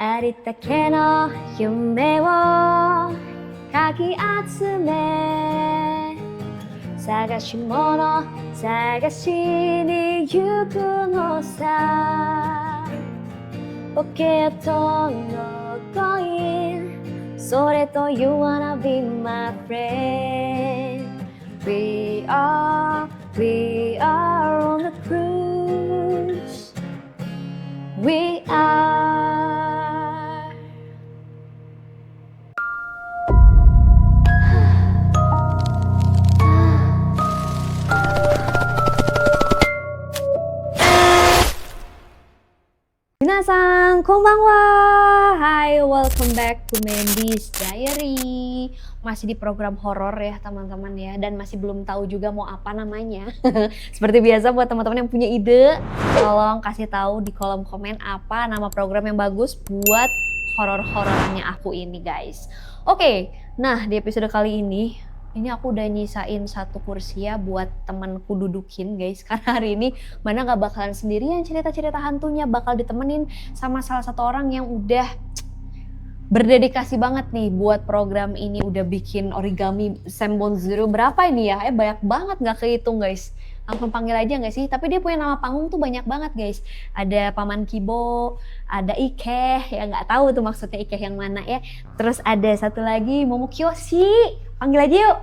ありったけの夢をかき集め探し物探しに行くのさポケットのコインそれと You wanna be my friend We are on the cruise We are Minasan, konbanwa. Hai, welcome back to Mandy's Diary. Masih di program horor ya teman-teman ya, dan masih belum tahu juga mau apa namanya. Seperti biasa buat teman-teman yang punya ide, tolong kasih tahu di kolom komen apa nama program yang bagus buat horor-horornya aku ini guys. Oke, nah di episode kali ini aku udah nyisain satu kursi ya buat temanku dudukin guys. Karena hari ini Mana gak bakalan sendirian cerita-cerita hantunya, bakal ditemenin sama salah satu orang yang udah berdedikasi banget nih buat program ini. Udah bikin origami Sembonzuru berapa ini ya? Banyak banget gak kehitung guys. Langsung panggil aja gak sih? Tapi dia punya nama panggung tuh banyak banget guys. Ada Paman Kibo, ada Ikeh, ya gak tahu tuh maksudnya Ikeh yang mana ya. Terus ada satu lagi Momo Kiyoshi. Panggil aja yuk,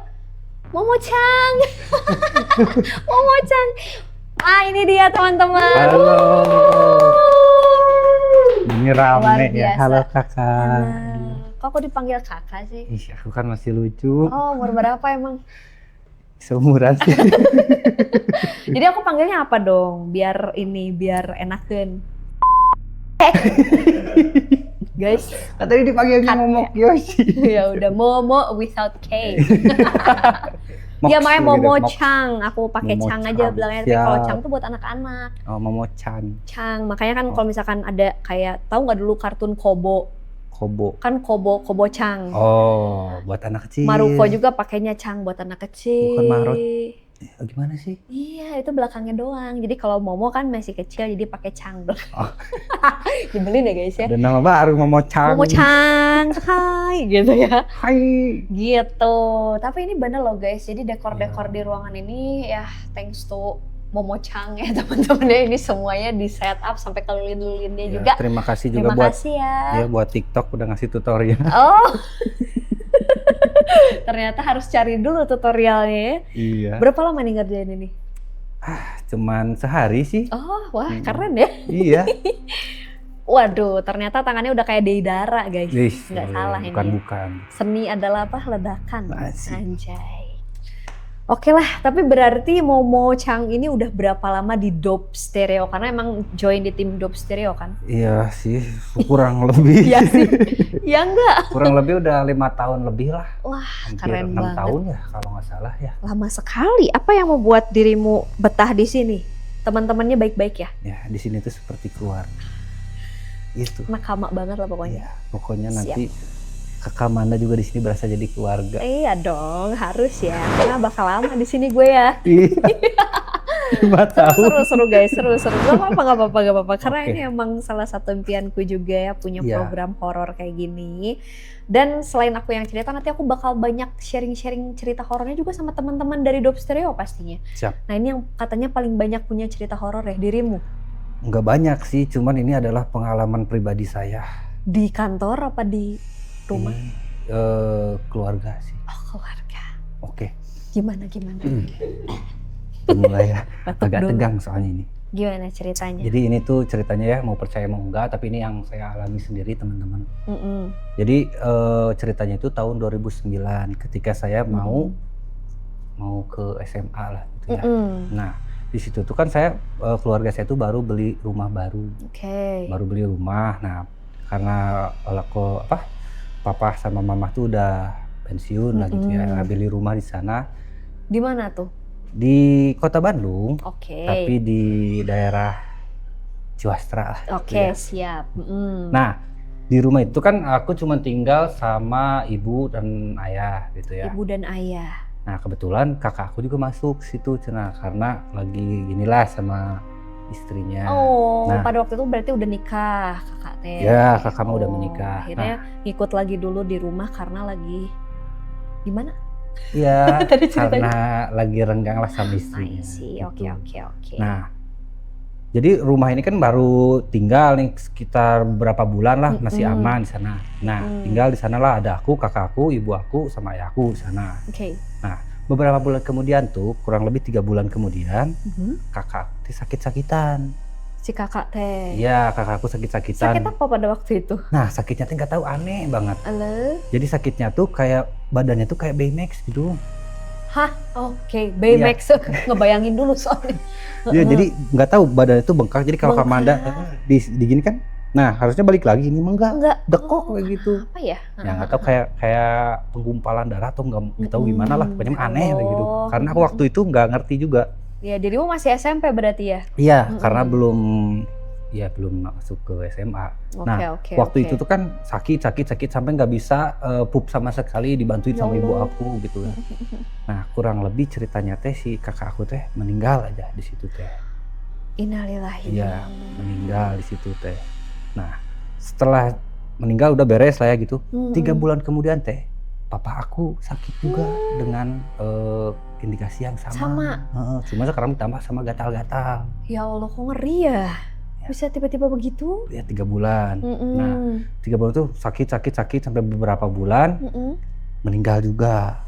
Momo-chan. Momo-chan. Ini dia teman-teman. Halo. Ini rame ya. Halo kakak. Kok aku dipanggil kakak sih? Ih, aku kan masih lucu. Oh, umur berapa emang? Seumuran sih. Jadi aku panggilnya apa dong? Biar enakan. Guys, Tadi dipanggilnya Momo Kiyoshi. Ya udah Momo without K. Ya makanya Momo-chan, aku pakai Chang aja bilangnya. Tapi kalau Chang tuh buat anak-anak. Oh, Momo-chan. Chang, makanya kan kalau misalkan ada kayak tahu nggak dulu kartun Kobo? Kobo. Kan Kobo-Chang. Oh, buat anak kecil. Maruko juga pakainya Chang buat anak kecil. Bukan Marut. Gimana sih? Iya, itu belakangnya doang. Jadi kalau Momo kan masih kecil, jadi pakai Chang dong. Oh. Dibeli deh guys ya. Ada nama baru Momo-chan. Momo-chan, hai gitu ya. Hai. Gitu. Tapi ini bener loh guys. Jadi dekor-dekor di ruangan ini ya thanks to Momo-chan ya teman-teman ya. Ini semuanya di setup sampai ke lilin-lilinnya juga. Terima kasih juga Terima kasih ya. buat TikTok udah ngasih tutorial. Oh. Ternyata harus cari dulu tutorialnya ya. Iya. Berapa lama nih ngerjain ini? Cuman sehari sih. Oh, wah keren ya. Iya. Waduh, ternyata tangannya udah kayak Deidara guys. Nggak salah ini. Bukan. Seni adalah apa? Ledakan. Masih. Anjay. Oke lah, tapi berarti Momo-chan ini udah berapa lama di Dope Stereo? Karena emang join di tim Dope Stereo kan? Iya sih, kurang lebih. Iya sih, ya enggak? Kurang lebih udah 5 tahun lebih lah. Wah, Hampir keren 6 banget. tahun ya kalau nggak salah ya. Lama sekali. Apa yang membuat dirimu betah di sini? Teman-temannya baik-baik ya? Ya di sini tuh seperti keluarga. Itu. Nakama banget lah pokoknya. Ya, pokoknya nanti kakak Manda juga di sini berasa jadi keluarga. Iya dong, harus ya. Karena bakal lama di sini gue ya. Iya. 5 tahun. Seru guys, seru. Gak apa-apa. Karena Oke. ini emang salah satu impianku juga ya punya Iya. program horor kayak gini. Dan selain aku yang cerita, nanti aku bakal banyak sharing-sharing cerita horornya juga sama teman-teman dari Dope Stereo pastinya. Siap. Nah ini yang katanya paling banyak punya cerita horor ya, dirimu. Nggak banyak sih, cuman ini adalah pengalaman pribadi saya. Di kantor apa di rumah? Ini, keluarga sih. Oh keluarga. Oke. Gimana? Mulai ya. Batuk Agak dulu. tegang soalnya ini. Gimana ceritanya? Jadi ini tuh ceritanya ya, mau percaya mau enggak, tapi ini yang saya alami sendiri teman-teman. Jadi ceritanya itu tahun 2009 ketika saya mau ke SMA lah gitu ya. Nah di situ tuh kan saya keluarga saya tuh baru beli rumah baru. Oke. Baru beli rumah. Nah karena papa sama mama tuh udah pensiun lah gitu ya, beli rumah di sana. Di mana tuh? Di kota Bandung. Oke. Tapi di daerah Ciwastra lah. Oke, ya. siap. Nah, di rumah itu kan aku cuma tinggal sama ibu dan ayah gitu ya. Ibu dan ayah. Nah, kebetulan kakak aku juga masuk situ Cina, karena lagi inilah sama istrinya. Oh, Nah. pada waktu itu berarti udah nikah kakak teh. Ya, kakak mah udah menikah. Akhirnya ngikut lagi dulu di rumah karena lagi gimana? Iya, Tadi ceritanya. karena lagi renggang lah sama I istrinya. see. Oke. Gitu. Nah, jadi rumah ini kan baru tinggal nih sekitar berapa bulan lah, masih aman di sana. Nah, tinggal di sana lah ada aku, kakakku, ibu aku, sama ayahku di sana. Oke. Nah, beberapa bulan kemudian tuh, kurang lebih 3 bulan kemudian, kakak tuh sakit-sakitan. Si kakak teh. Iya, kakakku sakit-sakitan. Sakit apa pada waktu itu? Nah, sakitnya tuh nggak tahu, aneh banget. Halo? Jadi sakitnya tuh kayak badannya tuh kayak Baymax gitu. Hah? Oke, Baymax. Ngebayangin dulu soalnya. Iya, jadi nggak tahu badannya tuh bengkak. Jadi kalau Kamanda di gini kan, nah harusnya balik lagi, ini mah enggak. Dekok kayak gitu. Apa ya? Ya nggak tahu, kayak penggumpalan darah atau nggak tahu gimana lah, pokoknya mah aneh kayak gitu. Karena aku waktu itu nggak ngerti juga. Ya, dirimu masih SMP berarti ya? Iya, karena belum masuk ke SMA. Nah, waktu itu tuh kan sakit sampai nggak bisa pup sama sekali, dibantuin sama ibu aku gitu. Nah, kurang lebih ceritanya teh si kakak aku teh meninggal aja di situ teh. Innalillahi. Iya, meninggal di situ teh. Nah, setelah meninggal udah beres lah ya gitu. 3 bulan kemudian teh, papa aku sakit juga dengan indikasi yang sama. Cuma sekarang ditambah sama gatal-gatal. Ya Allah, kok ngeri ya? Bisa tiba-tiba begitu? Ya 3 bulan. Nah, 3 bulan tuh sakit sampai beberapa bulan meninggal juga.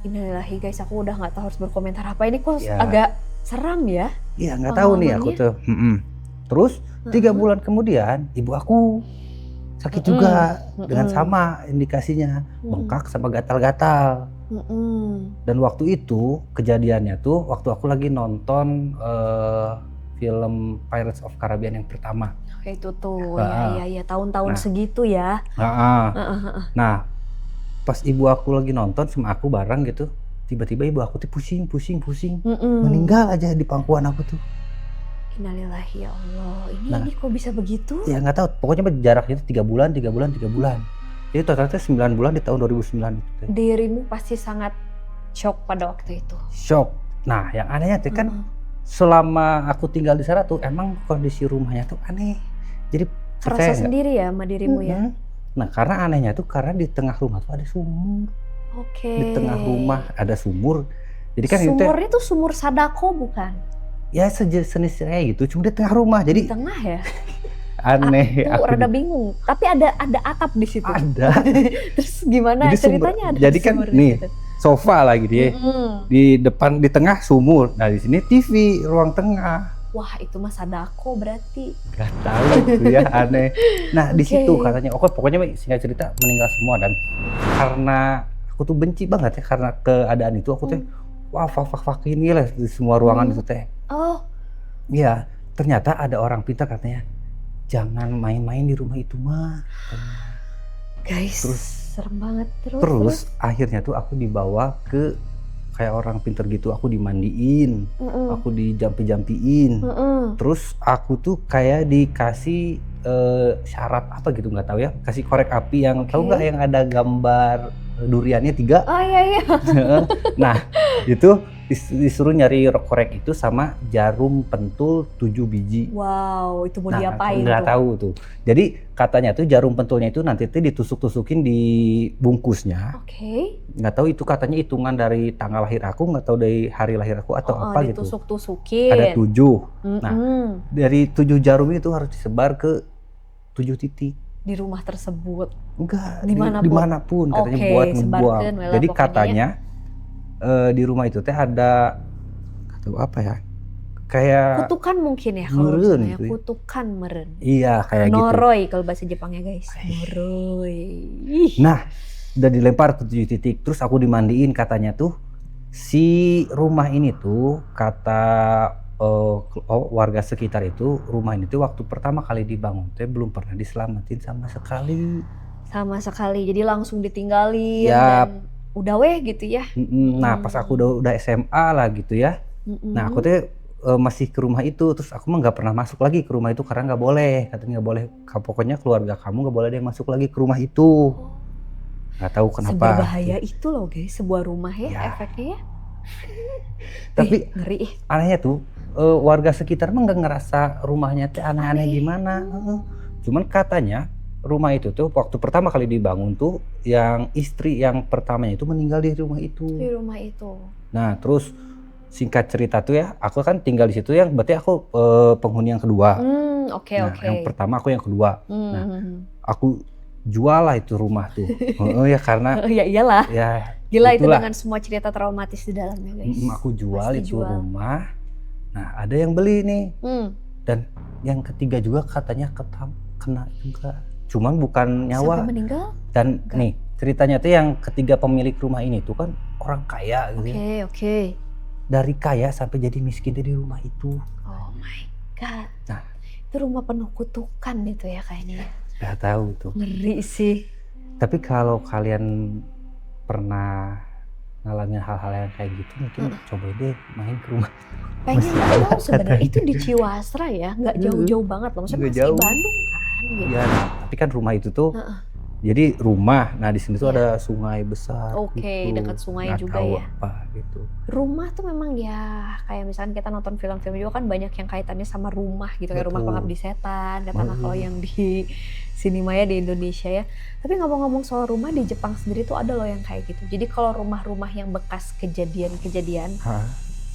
Innalillahi guys, aku udah nggak tahu harus berkomentar apa, ini kok agak seram ya? Iya, nggak tahu nih aku tuh. Terus 3 bulan kemudian ibu aku sakit juga dengan sama indikasinya, bengkak sama gatal-gatal. Dan waktu itu kejadiannya tuh waktu aku lagi nonton film Pirates of Caribbean yang pertama. Oke, itu tuh, ya tahun-tahun segitu ya. Nah, pas ibu aku lagi nonton sama aku bareng gitu, tiba-tiba ibu aku tuh pusing, meninggal aja di pangkuan aku tuh. Innalillahi, ya Allah, ini kok bisa begitu? Ya nggak tahu, pokoknya jaraknya itu 3 bulan. Jadi totalnya 9 bulan di tahun 2009 itu. Dirimu pasti sangat shock pada waktu itu. Shock. Nah, yang anehnya tuh kan selama aku tinggal di sana tuh emang kondisi rumahnya tuh aneh. Jadi kerasa sendiri ya sama dirimu ya. Nah, karena anehnya tuh karena di tengah rumah tuh ada sumur. Di tengah rumah ada sumur. Jadi kan sumurnya tuh sumur Sadako bukan? Ya sejenis kayak gitu, cuma di tengah rumah. Jadi di tengah ya. Aneh. Aku rada bingung. Tapi ada atap di situ. Ada. Terus gimana jadi ceritanya ada jadi kan nih gitu. Sofa lah gitu ya. Di depan, di tengah sumur. Nah, di sini TV ruang tengah. Wah, itu mah Sadako berarti. Gak tahu itu ya, aneh. Nah, di situ katanya, pokoknya singkat cerita meninggal semua. Dan karena aku tuh benci banget ya karena keadaan itu, aku tuh wah fak ini lah di semua ruangan itu teh. Oh. Iya, ternyata ada orang pintar katanya, jangan main-main di rumah itu mah. Guys, serem banget. Terus akhirnya tuh aku dibawa ke kayak orang pinter gitu, aku dimandiin, aku dijampi-jampiin. Terus aku tuh kayak dikasih syarat apa gitu, nggak tahu ya, kasih korek api yang tahu nggak yang ada gambar duriannya 3. Oh iya. Nah, itu disuruh nyari korek itu sama jarum pentul 7 biji. Wow, itu mau diapain? Nggak tahu tuh. Jadi katanya tuh jarum pentulnya itu nanti tuh ditusuk-tusukin di bungkusnya. Nggak tahu itu katanya hitungan dari tanggal lahir aku, nggak tahu dari hari lahir aku atau apa gitu. Ditusuk-tusukin. Ada 7. Nah, dari 7 jarum itu harus disebar ke 7 titik. Di rumah tersebut? Enggak, dimanapun katanya buat ngebuang. Jadi katanya di rumah itu teh ada, atau apa ya, kayak kutukan mungkin ya kalau misalnya gitu. Kutukan meren. Iya, kayak gitu. Noroi kalau bahasa Jepangnya guys. Noroi. Nah, udah dilempar ke 7 titik. Terus aku dimandiin, katanya tuh si rumah ini tuh kata warga sekitar itu, rumah ini tuh waktu pertama kali dibangun teh belum pernah diselamatin sama sekali. Sama sekali, jadi langsung ditinggalin dan udah weh gitu ya. Nah, pas aku udah SMA lah gitu ya. Nah, aku tuh masih ke rumah itu, terus aku mah nggak pernah masuk lagi ke rumah itu karena nggak boleh, katanya nggak boleh. Pokoknya keluarga kamu nggak boleh ada yang masuk lagi ke rumah itu. Nggak tahu kenapa. Seberbahaya itu loh guys, sebuah rumah ya efeknya ya. Tapi ngeri. Anehnya tuh warga sekitar mah nggak ngerasa rumahnya teh aneh-aneh Aneh. gimana. Cuman katanya rumah itu tuh waktu pertama kali dibangun tuh yang istri yang pertamanya itu meninggal di rumah Di itu. rumah itu. Nah terus singkat cerita tuh ya, aku kan tinggal di situ yang berarti aku penghuni yang kedua. Oke Nah oke. yang pertama aku yang kedua. Nah Hmm. aku jual lah itu rumah tuh. Ya karena Ya iyalah. ya Gila itu itulah. dengan semua cerita traumatis di dalamnya guys. Aku jual Pasti itu jual. rumah. Nah ada yang beli nih. Hmm. Dan yang ketiga juga katanya kena juga. Cuman bukan Sampai nyawa. meninggal? Dan Enggak. nih ceritanya tuh yang ketiga pemilik rumah ini tuh kan orang kaya gitu Oke ya. oke. Dari kaya sampai jadi miskin dari rumah itu. Oh my god. Nah. Itu rumah penuh kutukan itu ya kayaknya. Gak tahu tuh. Ngeri sih. Tapi kalau kalian pernah ngalamin hal-hal yang kayak gitu mungkin coba deh main ke rumah. Pengen Masih tahu sebenarnya katanya. itu di Ciwasra ya, nggak jauh-jauh banget loh. Maksudnya Nggak masih jauh. Bandung kan gitu. Ya, tapi kan rumah itu tuh Heeh. jadi rumah. Nah di sini tuh Iya. ada sungai besar. Oke, gitu. dekat sungai Nggak juga tahu ya. apa gitu. Rumah tuh memang ya kayak misalkan kita nonton film-film juga kan banyak yang kaitannya sama rumah gitu kayak Rumah Betul. Pengabdi Setan, katakanlah kalau yang di Sinemaya di Indonesia ya. Tapi ngomong-ngomong soal rumah di Jepang sendiri tuh ada loh yang kayak gitu. Jadi kalau rumah-rumah yang bekas kejadian-kejadian Hah?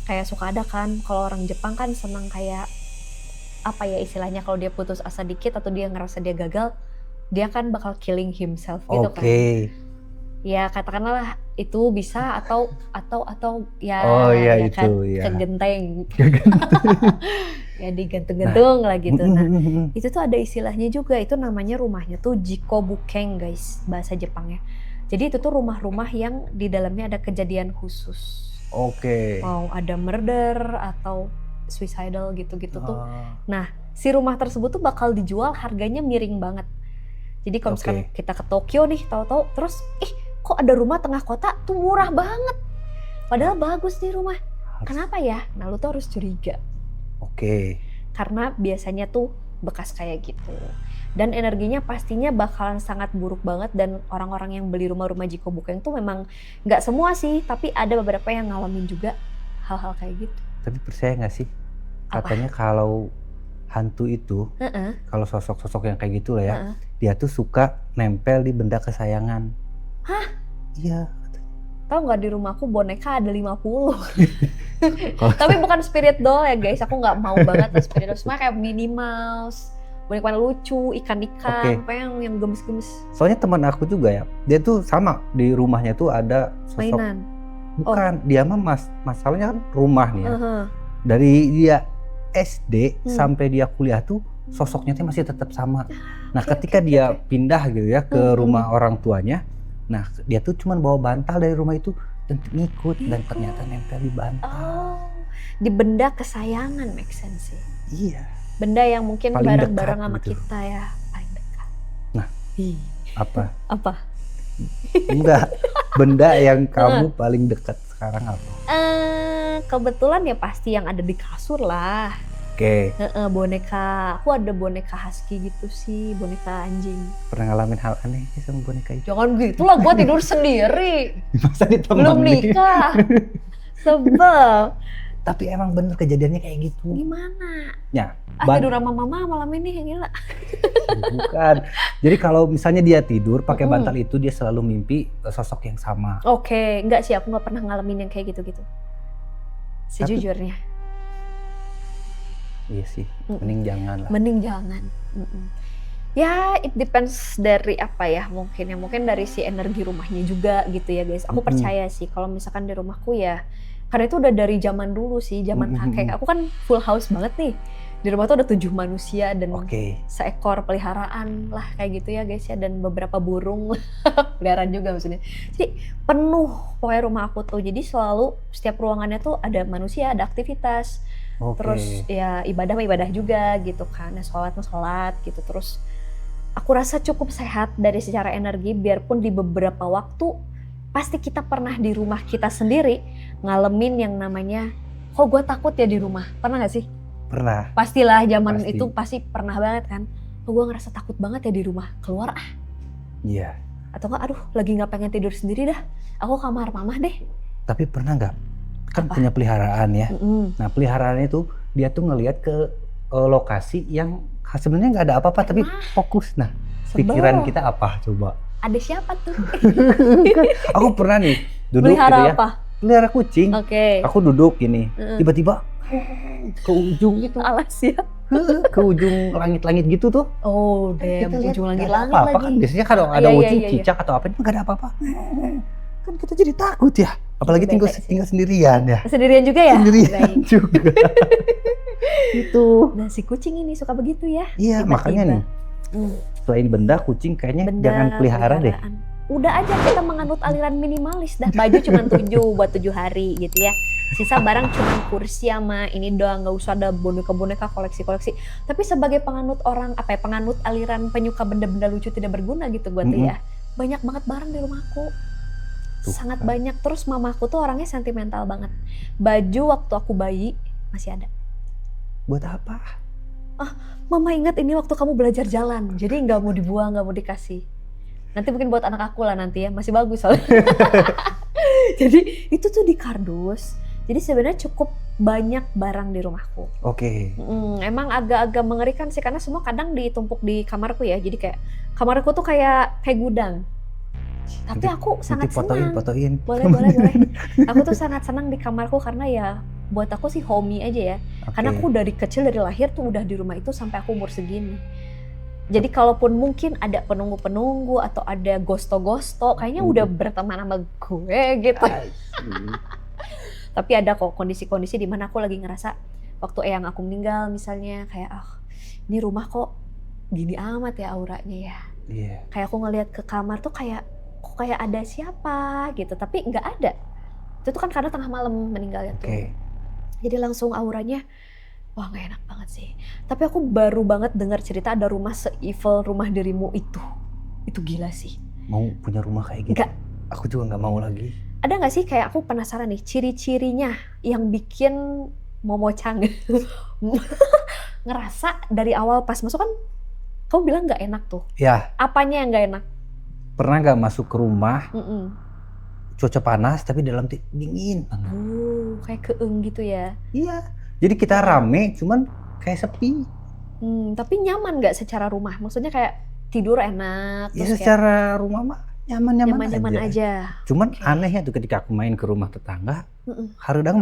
kayak suka ada kan kalau orang Jepang kan senang kayak apa ya istilahnya kalau dia putus asa dikit atau dia ngerasa dia gagal, dia kan bakal killing himself gitu kan. Oke. Ya katakanlah itu bisa atau ya Oh iya ya kan itu ya. kegenteng. Ya digantung-gantung lah gitu. Nah, itu tuh ada istilahnya juga, itu namanya rumahnya tuh jikobukeng guys, bahasa Jepangnya. Jadi itu tuh rumah-rumah yang di dalamnya ada kejadian khusus. Oke. Mau ada murder atau suicidal gitu-gitu tuh. Ah, Nah, si rumah tersebut tuh bakal dijual harganya miring banget. Jadi kalau misalkan Oke. kita ke Tokyo nih, tahu-tahu terus kok ada rumah tengah kota tuh murah banget. Padahal bagus nih rumah. Kenapa ya? Nah, lu tuh harus curiga. Oke. Karena biasanya tuh bekas kayak gitu. Dan energinya pastinya bakalan sangat buruk banget dan orang-orang yang beli rumah-rumah jikobukeng tuh memang nggak semua sih, tapi ada beberapa yang ngalamin juga hal-hal kayak gitu. Tapi percaya nggak sih? Apa? Katanya kalau hantu itu, Heeh. kalau sosok-sosok yang kayak gitu lah ya, Heeh. dia tuh suka nempel di benda kesayangan. Hah? Iya. Tahu nggak di rumahku boneka ada 50. Kalau Tapi bukan spirit doll ya guys, aku nggak mau banget lah spirit doll. Semua kayak Minnie Mouse, boneka lucu, ikan-ikan, Oke. apa yang gemes-gemes. soalnya teman aku juga ya, dia tuh sama di rumahnya tuh ada sosok. Mainan. Bukan, dia mah masalahnya kan rumah nih ya. Heeh. Dari dia SD Hmm. sampai dia kuliah tuh sosoknya tuh masih tetap sama. Nah, Oke, ketika oke, dia oke. pindah gitu ya ke Hmm, rumah orang tuanya, nah dia tuh cuma bawa bantal dari rumah itu dan ngikut dan Ngikut. ternyata nempel di bantal. Oh, di benda kesayangan make sense sih. Iya. Benda yang mungkin Paling bareng-bareng dekat sama gitu. kita ya, paling dekat. Nah. Ih, Apa? apa? Enggak. Benda yang kamu paling dekat sekarang apa? Kebetulan ya pasti yang ada di kasur lah. Oke, Boneka, aku ada boneka husky gitu sih, boneka anjing. pernah ngalamin hal aneh ya sama boneka itu? Jangan gitu lah, gue tidur sendiri. Masa Belum ditemani? nikah. Sebel. Tapi emang bener kejadiannya kayak gitu. Gimana? Ya, Tidur sama mama malam ini, gila. bukan. Jadi kalau misalnya dia tidur pakai Mm-mm. bantal itu dia selalu mimpi sosok yang sama. Oke, enggak sih, aku nggak pernah ngalamin yang kayak gitu-gitu. Sejujurnya, Iya sih, Mm-mm. mending jangan lah. mending jangan. Mm-mm. Ya, it depends dari apa ya, mungkin dari si energi rumahnya juga gitu ya guys. Aku Mm-mm. percaya sih kalau misalkan di rumahku ya, karena itu udah dari zaman dulu sih, zaman Mm-mm. kakek. Aku kan full house banget nih. Di rumah tuh ada 7 manusia dan Oke, seekor peliharaan lah kayak gitu ya guys ya, dan beberapa burung peliharaan juga maksudnya. Jadi penuh pokoknya rumah aku tuh. Jadi selalu setiap ruangannya tuh ada manusia, ada aktivitas. oke. Terus ya ibadah juga gitu kan, ya sholat gitu. Terus aku rasa cukup sehat dari secara energi, biarpun di beberapa waktu pasti kita pernah di rumah kita sendiri ngalamin yang namanya, kok gue takut ya di rumah, pernah gak sih? Pernah. Pastilah zaman Pasti. itu pasti pernah banget kan, kok gue ngerasa takut banget ya di rumah, keluar ah. Iya. Atau nggak, aduh lagi nggak pengen tidur sendiri dah, aku kamar mama deh. Tapi pernah nggak? Kan Apa? punya peliharaan ya. Mm-mm. Nah, peliharaan itu dia tuh ngelihat ke lokasi yang sebenarnya nggak ada apa-apa tapi fokus. Nah, pikiran kita apa coba? Ada siapa tuh? Kan aku pernah nih duduk Melihara gitu ya. apa? Pelihara kucing. Oke. Aku duduk gini, tiba-tiba ke ujung gitu. Alas ya. Ke ujung langit-langit gitu tuh. Oh, damn, Kita lihat ujung nggak ada langit-langit apa-apa lagi. kan biasanya kalau ada Iya, iya, kucing, iya, iya. cicak atau apa itu nggak ada apa-apa. Kan kita jadi takut ya. Apalagi Bete tinggal, sih. tinggal sendirian ya. Sendirian juga ya? Sendirian Baik. juga. Itu. Nah, si kucing ini suka begitu ya? Iya, Tiba-tiba. makanya nih. Selain benda, kucing kayaknya jangan pelihara deh. peliharaan. Udah aja kita menganut aliran minimalis dah. Baju cuma 7 buat 7 hari gitu ya. Sisa barang cuma kursi sama ini doang, nggak usah ada boneka-boneka koleksi-koleksi. Tapi sebagai penganut penganut aliran penyuka benda-benda lucu tidak berguna gitu gue tuh ya. Banyak banget barang di rumahku. Tuh, Sangat kan. banyak. Terus mamaku tuh orangnya sentimental banget. Baju waktu aku bayi masih ada. Buat apa? Mama ingat ini waktu kamu belajar jalan, jadi nggak mau dibuang, nggak mau dikasih. Nanti mungkin buat anak aku lah nanti ya, masih bagus soalnya. Jadi itu tuh di kardus. Jadi sebenarnya cukup banyak barang di rumahku. Oke. Emang agak-agak mengerikan sih karena semua kadang ditumpuk di kamarku ya. Jadi kayak kamarku tuh kayak gudang. Tapi aku sangat senang. Fotoin. Boleh. Aku tuh sangat senang di kamarku karena ya buat aku sih homey aja ya. Karena aku dari kecil, dari lahir tuh udah di rumah itu sampai aku umur segini. Jadi kalaupun mungkin ada penunggu-penunggu atau ada gosto-gosto, kayaknya udah berteman sama gue gitu. Tapi ada kok kondisi-kondisi di mana aku lagi ngerasa waktu eyang aku meninggal misalnya kayak ini rumah kok gini amat ya auranya ya. Iya. Kayak aku ngelihat ke kamar tuh kayak kok kayak ada siapa gitu, tapi nggak ada. Itu tuh kan karena tengah malam meninggalnya tuh. Oke. Jadi langsung auranya, wah nggak enak banget sih. Tapi aku baru banget dengar cerita ada rumah se-evil rumah dirimu itu. Itu gila sih. Mau punya rumah kayak gitu? Nggak. Aku juga nggak mau lagi. Ada nggak sih kayak aku penasaran nih ciri-cirinya yang bikin momocang ngerasa dari awal pas masuk kan kamu bilang nggak enak tuh. Ya. Apanya yang nggak enak? Pernah nggak masuk ke rumah, Mm-mm. cuaca panas tapi dalam dingin banget. Kayak keeng gitu ya. Iya. Jadi kita rame, cuman kayak sepi. Tapi nyaman nggak secara rumah? Maksudnya kayak tidur enak, Ya terus secara rumah mah nyaman-nyaman nyaman-nyaman aja. Cuman anehnya tuh ketika aku main ke rumah tetangga, Mm-mm. hareudang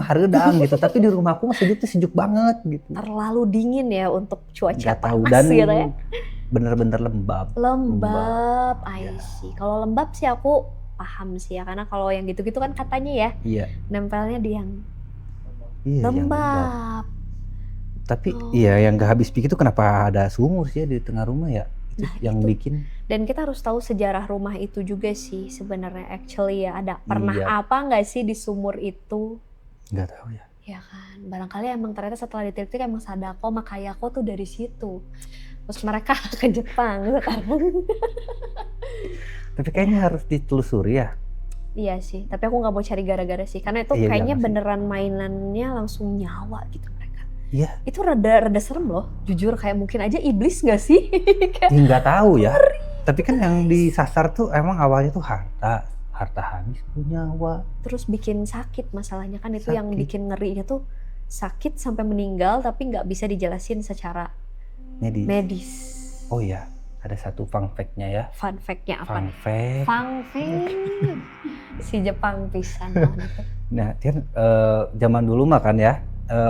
gitu. Tapi di rumahku mah sejuk banget gitu. Terlalu dingin ya untuk cuaca Nggak tahu panas dan gitu ya. bener-bener lembab. Lembab, I Ya. see. Kalau lembab sih aku paham sih ya, karena kalau yang gitu-gitu kan katanya ya Iya. nempelnya di yang Iya, yang lembab. lembab. Tapi Oh. iya yang gak habis pikir itu kenapa ada sumur sih ya di tengah rumah ya? Itu Nah, yang itu. bikin. Dan kita harus tahu sejarah rumah itu juga sih sebenarnya actually ya. Ada pernah Iya. apa nggak sih di sumur itu? Nggak tahu ya. Ya kan, barangkali emang ternyata setelah diteliti emang Sadako Makayako tuh dari situ. Terus mereka ke Jepang sekarang. Tapi kayaknya harus ditelusuri ya. Iya sih, tapi aku nggak mau cari gara-gara sih, karena itu Iya, kayaknya jangan sih. beneran mainannya langsung nyawa gitu mereka. Iya. Itu rada serem loh, jujur kayak mungkin aja iblis nggak sih? Kayak, Ya, nggak tahu ya. Tapi kan yang disasar tuh emang awalnya tuh harta habis tuh nyawa. terus bikin sakit masalahnya kan itu yang Sakit. bikin ngerinya tuh sakit sampai meninggal tapi nggak bisa dijelasin secara medis. Oh iya, ada satu fun fact-nya ya. Fun fact-nya apa Fun nih? fact. Fun fact. Si Jepang pisan. Gitu. Nah, kan zaman dulu mah kan ya,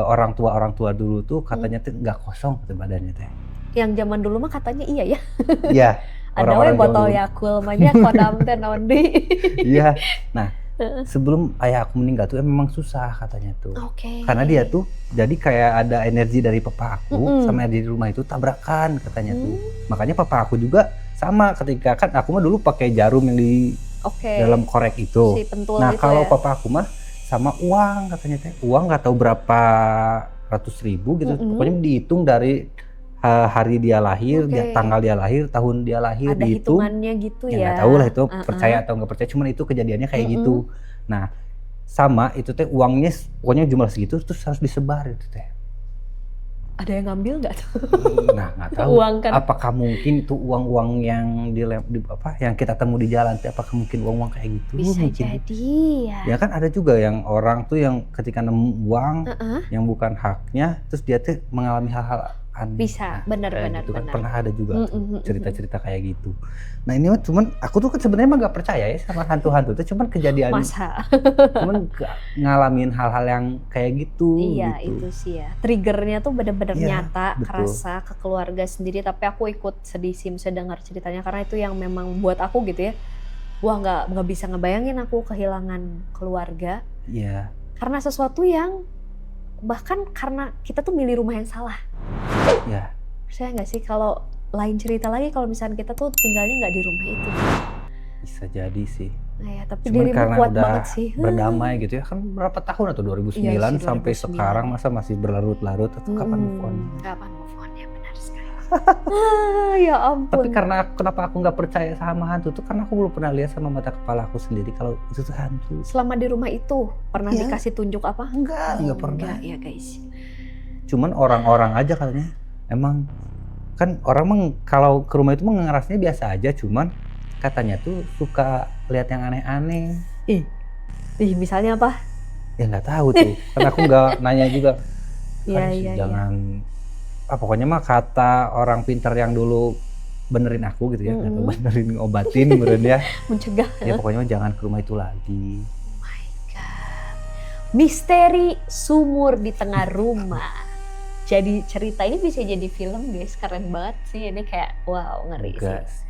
orang tua dulu tuh katanya tuh nggak kosong tuh badannya teh. Yang zaman dulu mah katanya iya ya. Iya. Ada we orang-orang botol zaman dulu. Yakult mah kodam teh naon deui. Iya. Nah, sebelum ayah aku meninggal tuh memang susah katanya tuh. Oke. Karena dia tuh jadi kayak ada energi dari papa aku Mm-mm. sama di rumah itu tabrakan katanya tuh. Makanya papa aku juga sama ketika kan aku mah dulu pakai jarum yang di Oke. dalam korek itu. Si pentul Nah, itu kalau ya. papa aku mah sama uang katanya teh. Uang nggak tahu berapa ratus ribu gitu. Mm-mm. Pokoknya dihitung dari hari dia lahir, Oke. tanggal dia lahir, tahun dia lahir Ada dihitung. hitungannya gitu Ya ya. nggak tahu lah itu Uh-uh. percaya atau nggak percaya, cuman itu kejadiannya kayak Mm-mm. gitu. Nah, sama itu teh uangnya pokoknya jumlah segitu terus harus disebar itu teh. Ada yang ngambil nggak tuh? Nah, nggak tahu. Uang kan? Apakah mungkin itu uang-uang yang yang kita temu di jalan tuh, apakah mungkin uang-uang kayak gitu? Bisa Mungkin. jadi ya. Ya kan ada juga yang orang tuh yang ketika nemu uang Heeh. yang bukan haknya, terus dia tuh mengalami hal-hal aneh. Bisa, Nah, benar, kayak benar, gitu kan benar. pernah ada juga tuh Mm-mm. cerita-cerita kayak gitu. Nah ini mah cuman aku tuh kan sebenarnya mah nggak percaya ya sama hantu-hantu tuh, cuman kejadian, Masa? cuman ngalamin hal-hal yang kayak gitu. Iya, gitu. itu sih ya. Triggernya tuh bener-bener Iya, nyata, betul. kerasa ke keluarga sendiri. Tapi aku ikut sedih sih bisa dengar ceritanya karena itu yang memang buat aku gitu ya. Wah, nggak bisa ngebayangin aku kehilangan keluarga Iya, karena sesuatu yang bahkan karena kita tuh milih rumah yang salah. ya. Percaya nggak sih kalau lain cerita lagi kalau misalnya kita tuh tinggalnya nggak di rumah itu. Bisa jadi sih. Nah ya, tapi Cuman dirimu karena kuat udah banget sih. berdamai gitu ya, kan berapa tahun atau 2009 Iya sih, sampai 2009. sekarang masa masih berlarut-larut atau kapan move on? Kapan move on ya, benar sekali. Ya ampun. Tapi karena kenapa aku nggak percaya sama hantu tuh karena aku belum pernah lihat sama mata kepala aku sendiri kalau itu tuh hantu. Selama di rumah itu pernah Iya. dikasih tunjuk apa? Enggak pernah. Enggak ya guys. Cuman orang-orang aja katanya emang kan orang kalau ke rumah itu ngerasanya biasa aja, cuman katanya tuh suka lihat yang aneh-aneh. Ih, misalnya apa? Ya nggak tahu tuh, karena aku nggak nanya juga. Iya, Kan iya, jangan, pokoknya mah kata orang pintar yang dulu benerin aku gitu ya, atau benerin ngobatin benerin dia. Mencegah. Ya pokoknya mah jangan ke rumah itu lagi. Oh my god. Misteri sumur di tengah rumah. Jadi cerita ini bisa jadi film guys, keren banget sih. Ini kayak wow, ngeri Enggak sih. sih.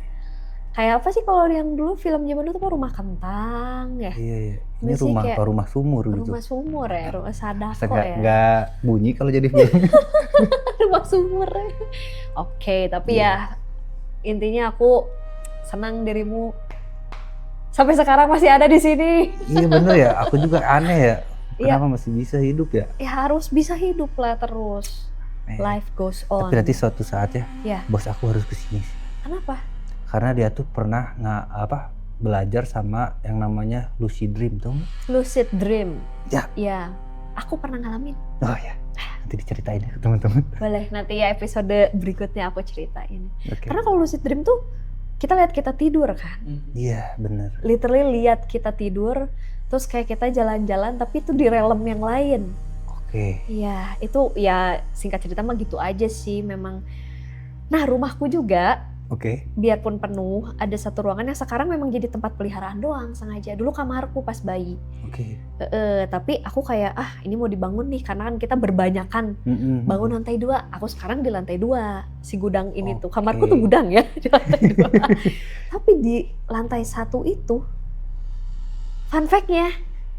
Kayak apa sih kalau yang dulu film zaman dulu tuh Rumah Kentang ya? Iya. Ini Masih rumah kayak rumah sumur gitu. Rumah sumur ya, rumah Sadako Masa ya. nggak bunyi kalau jadi film. Rumah sumur. Oke, tapi ya intinya aku senang dirimu sampai sekarang masih ada di sini. Iya bener ya, aku juga aneh ya. Iya. Kenapa masih bisa hidup ya? Ya harus bisa hidup lah terus. Life goes on. Tapi nanti suatu saat ya, Ya. bos aku harus kesini. Kenapa? Karena dia tuh pernah belajar sama yang namanya lucid dream tuh. Lucid dream. Ya. Ya. Aku pernah ngalamin. Oh ya, nanti diceritain ya ke teman-teman. Boleh, nanti ya episode berikutnya aku ceritain. Oke. Karena kalau lucid dream tuh kita lihat kita tidur kan. Iya bener. Literally lihat kita tidur, terus kayak kita jalan-jalan tapi itu di realm yang lain. Oke. Iya, itu ya singkat cerita mah gitu aja sih memang. Nah, rumahku juga Oke. biarpun penuh, ada satu ruangan yang sekarang memang jadi tempat peliharaan doang sengaja. Dulu kamarku pas bayi. Oke. Tapi aku kayak ini mau dibangun nih karena kan kita berbanyakan. Bangun lantai 2, aku sekarang di lantai 2. Si gudang ini tuh, kamarku tuh gudang ya di lantai 2. Tapi di lantai 1 itu, fun fact-nya,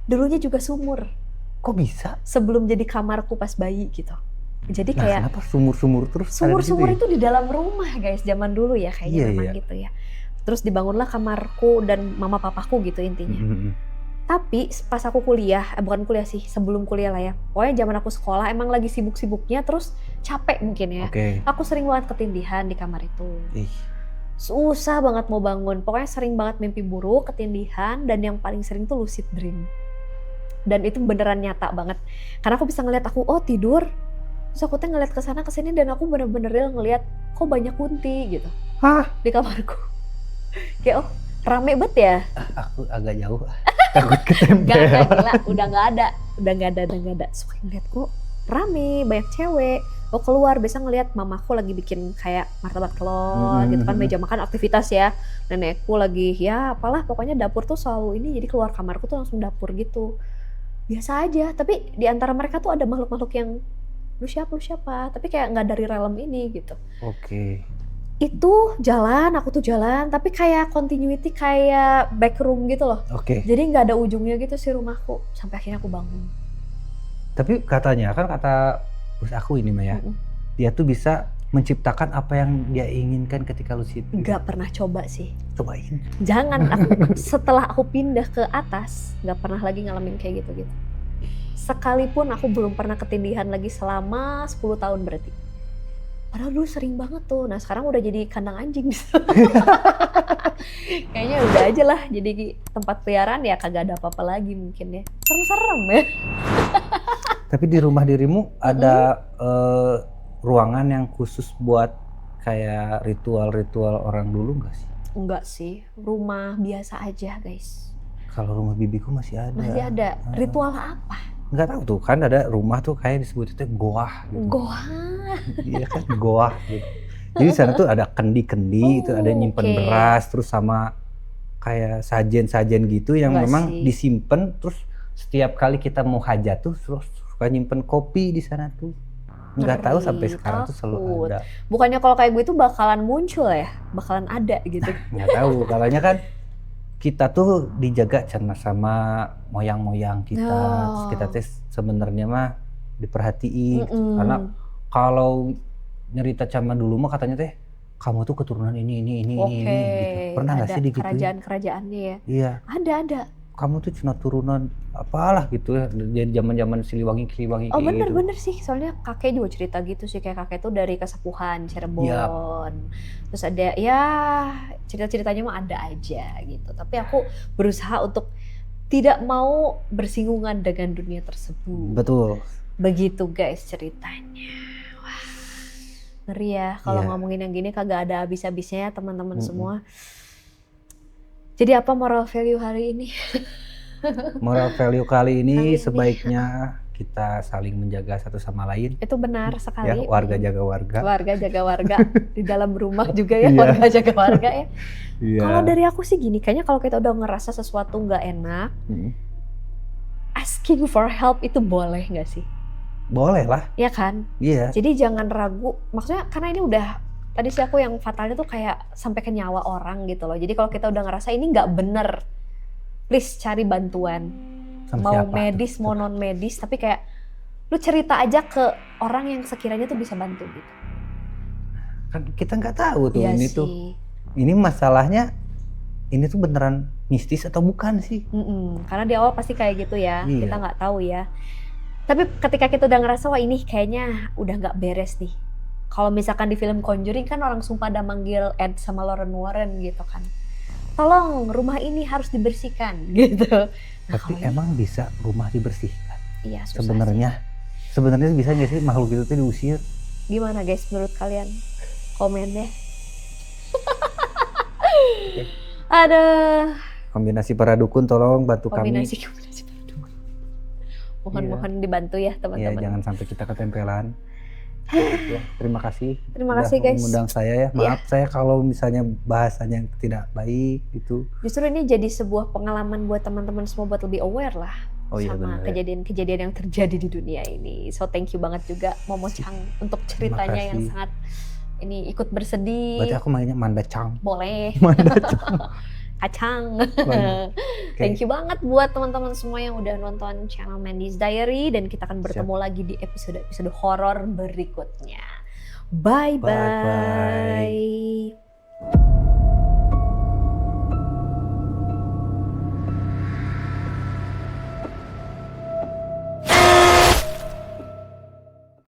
dulunya juga sumur. Kok bisa? Sebelum jadi kamarku pas bayi gitu. Jadi Nah, kayak kenapa sumur-sumur terus? ada di situ sumur-sumur ya? itu di dalam rumah guys, zaman dulu ya kayaknya Iya, memang iya. gitu ya. Terus dibangunlah kamarku dan mama papaku gitu intinya. Tapi pas aku kuliah, bukan kuliah sih, sebelum kuliah lah ya. Pokoknya zaman aku sekolah emang lagi sibuk-sibuknya terus capek mungkin ya. Oke. Aku sering banget ketindihan di kamar itu. Ih, Susah banget mau bangun. Pokoknya sering banget mimpi buruk, ketindihan, dan yang paling sering tuh lucid dream. Dan itu beneran nyata banget. Karena aku bisa ngeliat aku, tidur. Terus aku tuh ngeliat kesana kesini dan aku bener-bener real ngeliat kok banyak kunti gitu. Hah? Di kamarku. Kayak rame banget ya. Aku agak jauh. Takut ketempel. Gak gila, udah gak ada. Suka ngeliat kok rame, banyak cewek. Keluar biasa ngeliat mamaku lagi bikin kayak martabak telur gitu kan, meja makan aktivitas ya. Nenekku lagi ya apalah, pokoknya dapur tuh selalu ini, jadi keluar kamarku tuh langsung dapur gitu. Biasa aja, tapi di antara mereka tuh ada makhluk-makhluk yang lu siapa, tapi kayak nggak dari realm ini gitu. Oke. Itu jalan, aku tuh jalan, tapi kayak continuity kayak backroom gitu loh. Oke. Jadi nggak ada ujungnya gitu sih rumahku, sampai akhirnya aku bangun. Tapi katanya kan kata bos aku ini Maya, dia tuh bisa menciptakan apa yang dia inginkan ketika lucid. Nggak pernah coba sih. Cobain. Jangan, setelah aku pindah ke atas, nggak pernah lagi ngalamin kayak gitu-gitu. Sekalipun aku belum pernah ketindihan lagi selama 10 tahun berarti. Padahal dulu sering banget tuh, nah sekarang udah jadi kandang anjing. Kayaknya udah aja lah, jadi tempat peliharaan ya kagak ada apa-apa lagi mungkin ya. Serem-serem ya. Tapi di rumah dirimu ada ruangan yang khusus buat kayak ritual-ritual orang dulu nggak sih? Enggak sih, rumah biasa aja guys. Kalau rumah bibiku masih ada. Masih ada. Ritual apa? Nggak tahu tuh, kan ada rumah tuh kayak disebutnya goah gitu. Goa. Iya kan, goah gitu. Jadi di sana tuh ada kendi-kendi, itu ada nyimpen oke. beras, terus sama kayak sajen-sajen gitu yang Nggak memang sih. disimpan, terus setiap kali kita mau hajat tuh terus suka nyimpen kopi di sana tuh. Nggak tahu sampai Ngeri, sekarang tuh selalu takut. ada. Bukannya kalau kayak gue itu bakalan muncul ya? Bakalan ada gitu. Nggak tahu, kalanya kan kita tuh dijaga sama moyang-moyang kita. Terus kita Oh. tes sebenarnya mah diperhatiin gitu. Mm-mm. Karena kalau nyerita zaman dulu mah katanya teh kamu tuh keturunan ini Oke, gitu. Pernah nggak ada sih digituin? kerajaan-kerajaannya ya? Iya, Ada. kamu tuh cina turunan apalah gitu ya. Jadi zaman-zaman Siliwangi Oh kayak gitu. bener sih, soalnya kakek juga cerita gitu sih, kayak kakek tuh dari Kesepuhan Cirebon. Yap. Terus ada ya cerita-ceritanya mah ada aja gitu. Tapi aku berusaha untuk tidak mau bersinggungan dengan dunia tersebut. Betul. Begitu guys ceritanya. Wah, ngeri ya kalau Iya. ngomongin yang gini kagak ada habis-habisnya ya teman-teman Mm-mm. semua. Jadi apa moral value hari ini? Moral value kali ini Kali ini. sebaiknya kita saling menjaga satu sama lain. Itu benar Ya, sekali. warga jaga warga. Warga jaga warga di dalam rumah juga ya, Iya. warga jaga warga ya. Iya. Kalau dari aku sih gini, kayaknya kalau kita udah ngerasa sesuatu nggak enak, Mm. asking for help itu boleh nggak sih? Boleh lah. Ya kan? Iya. Jadi jangan ragu, maksudnya karena ini udah, tadi sih aku yang fatalnya tuh kayak sampai ke nyawa orang gitu loh. Jadi kalau kita udah ngerasa ini nggak bener, please cari bantuan. Sama Mau siapa medis, tuh? mau non medis, tapi kayak lu cerita aja ke orang yang sekiranya tuh bisa bantu gitu. Kan kita nggak tahu tuh Iya ini sih. tuh. Ini masalahnya ini tuh beneran mistis atau bukan sih? Karena di awal pasti kayak gitu ya, Iya. kita nggak tahu ya. Tapi ketika kita udah ngerasa wah ini kayaknya udah nggak beres nih. Kalau misalkan di film Conjuring kan orang sumpah pada manggil Ed sama Lauren Warren gitu kan. Tolong rumah ini harus dibersihkan gitu. Nah, Tapi kalau emang bisa rumah dibersihkan? iya susah Sebenarnya bisa nggak sih makhluk itu tuh diusir? sih. Gimana guys menurut kalian? Komen deh. Aduh, Kombinasi para dukun tolong bantu kombinasi. kami. Mohon dibantu ya Ya, teman-teman. jangan sampai kita ketempelan. Ya, terima kasih. Terima udah kasih, guys. mengundang saya ya. Maaf saya kalau misalnya bahasanya tidak baik gitu. Justru ini jadi sebuah pengalaman buat teman-teman semua buat lebih aware lah Oh iya sama benar. Ya. kejadian-kejadian yang terjadi di dunia ini. So thank you banget juga Momo Chang untuk ceritanya yang kasih. sangat ini ikut bersedih. Berarti aku mainnya Manda Chang. Boleh. Manda Chang. Kacang. Oke. Thank you banget buat teman-teman semua yang udah nonton channel Mandy's Diary dan kita akan bertemu lagi di episode horor berikutnya. Bye Bye-bye. bye.